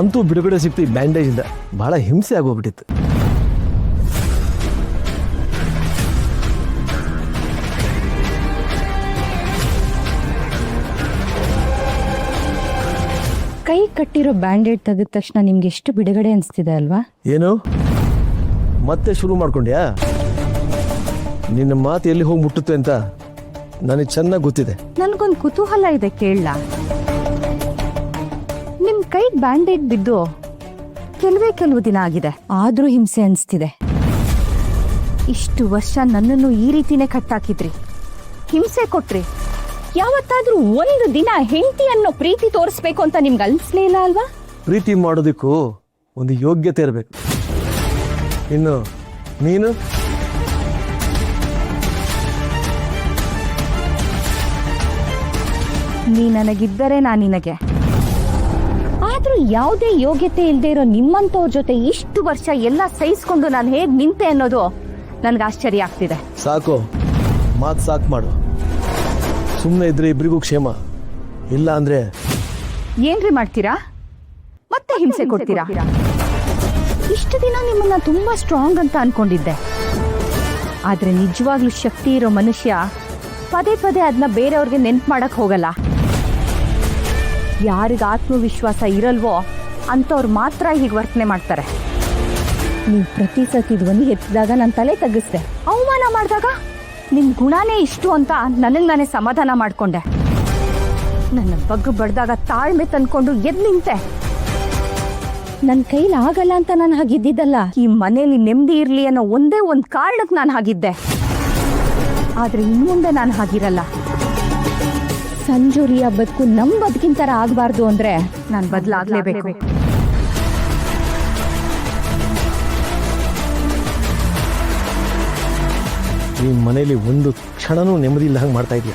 ಅಂತೂ ಬಿಡುಗಡೆ ಸಿಕ್ತು ಈ ಬ್ಯಾಂಡೇಜಿಂದ. ಬಹಳ ಹಿಂಸೆ ಆಗೋಗ್ಬಿಟ್ಟಿತ್ತು. ಕೈ ಕಟ್ಟಿರೋ ಬ್ಯಾಂಡೇಡ್ ತೆಗೆದ ತಕ್ಷಣ ನಿಮ್ಗೆ ಎಷ್ಟು ಬಿಡುಗಡೆ ಅನಿಸ್ತಿದೆ ಅಲ್ವಾ? ಏನು ಮತ್ತೆ ಶುರು ಮಾಡ್ಕೊಂಡ್ಯಾ? ನಿನ್ನ ಮಾತು ಎಲ್ಲಿ ಹೋಗಿ ಮುಟ್ಟುತ್ತೆ ಅಂತ ನನಗೆ ಚೆನ್ನಾಗಿ ಗೊತ್ತಿದೆ. ನನ್ಗೊಂದು ಕುತೂಹಲ ಇದೆ, ಕೇಳಲ್ಲ? ನಿಮ್ ಕೈ ಬ್ಯಾಂಡೇಡ್ ಬಿದ್ದು ಕೆಲವು ದಿನ ಆಗಿದೆ, ಆದ್ರೂ ಹಿಂಸೆ ಅನಿಸ್ತಿದೆ. ಇಷ್ಟು ವರ್ಷ ನನ್ನನ್ನು ಈ ರೀತಿನೇ ಕಟ್ಟಾಕಿದ್ರಿ, ಹಿಂಸೆ ಕೊಟ್ರಿ. ಯಾವತ್ತಾದ್ರೂ ಒಂದು ದಿನ ಹೆಂಡತಿ ಅನ್ನೋ ಪ್ರೀತಿ ತೋರಿಸ್ಬೇಕು ಅಂತ ನಿಮ್ಗೆ ಅನ್ಸ್ಲೇ ಇಲ್ಲ ಅಲ್ವಾ? ಪ್ರೀತಿ ಮಾಡೋದಕ್ಕೂ ಒಂದು ಯೋಗ್ಯತೆ ಇರಬೇಕು. ಇನ್ನು ನೀನು ನೀ ನನಗಿದ್ದರೆ ನಾನು ನಿನಗೆ. ಆದ್ರೂ ಯಾವುದೇ ಯೋಗ್ಯತೆ ಇಲ್ಲದೆ ಇರೋ ನಿಮ್ಮಂತವ್ರ ಜೊತೆ ಇಷ್ಟು ವರ್ಷ ಎಲ್ಲ ಸಹಿಸ್ಕೊಂಡು ನಾನು ಹೇಗ್ ನಿಂತೆ ಅನ್ನೋದು ನನ್ಗೆ ಆಶ್ಚರ್ಯ ಆಗ್ತಿದೆ. ಸಾಕು, ಮಾತು ಸಾಕು ಮಾಡು. ಸುಮ್ಮನೆ ಇದ್ರೆ ಇಬ್ಬರಿಗೂ ಕ್ಷೇಮ, ಇಲ್ಲ ಅಂದ್ರೆ ಏನ್ರಿ ಮಾಡ್ತೀರಾ? ಮತ್ತೆ ಹಿಂಸೆ ಕೊಡ್ತೀರಾ? ಇಷ್ಟು ದಿನ ನಿಮ್ಮನ್ನ ತುಂಬಾ ಸ್ಟ್ರಾಂಗ್ ಅಂತ ಅನ್ಕೊಂಡಿದ್ದೆ, ಆದ್ರೆ ನಿಜವಾಗ್ಲೂ ಶಕ್ತಿ ಇರೋ ಮನುಷ್ಯ ಪದೇ ಪದೇ ಅದನ್ನ ಬೇರೆಯವ್ರಿಗೆ ನೆನ್ಪು ಮಾಡಕ್ ಹೋಗಲ್ಲ. ಯಾರಿಗ ಆತ್ಮವಿಶ್ವಾಸ ಇರಲ್ವೋ ಅಂತವ್ರು ಮಾತ್ರ ಹೀಗೆ ವರ್ತನೆ ಮಾಡ್ತಾರೆ. ನೀವು ಪ್ರತಿ ಸತಿ ಧ್ವನಿ ಎತ್ತಿದಾಗ ನನ್ನ ತಲೆ ತಗ್ಗಿಸ್ದೆ, ಅವಮಾನ ಮಾಡಿದಾಗ ನಿಮ್ ಗುಣನೇ ಇಷ್ಟು ಅಂತ ನನಗೆ ನಾನೇ ಸಮಾಧಾನ ಮಾಡ್ಕೊಂಡೆ. ನನ್ನ ಬಗ್ಗೆ ಬಡ್ದಾಗ ತಾಳ್ಮೆ ತಂದ್ಕೊಂಡು ಎದ್ ನಿಂತೆ. ನನ್ನ ಕೈಲಿ ಆಗಲ್ಲ ಅಂತ ನಾನು ಹಾಗಿದ್ದಿದ್ದಲ್ಲ, ಈ ಮನೇಲಿ ನೆಮ್ಮದಿ ಇರ್ಲಿ ಅನ್ನೋ ಒಂದೇ ಒಂದು ಕಾರಣಕ್ಕೆ ನಾನು ಹಾಗಿದ್ದೆ. ಆದ್ರೆ ಇನ್ಮುಂದೆ ನಾನು ಹಾಗಿರಲ್ಲ. ಸಂಜುರಿಯ ಬದುಕು ನಮ್ಮ ಬದುಕಿನ ಥರ ಆಗಬಾರ್ದು ಅಂದ್ರೆ ನಾನು ಬದಲಾಗಲೇಬೇಕು. ಈ ಮನೇಲಿ ಒಂದು ಕ್ಷಣನೂ ನೆಮ್ಮದಿ ಇಲ್ಲ ಹಂಗೆ ಮಾಡ್ತಾ ಇದೀಯ.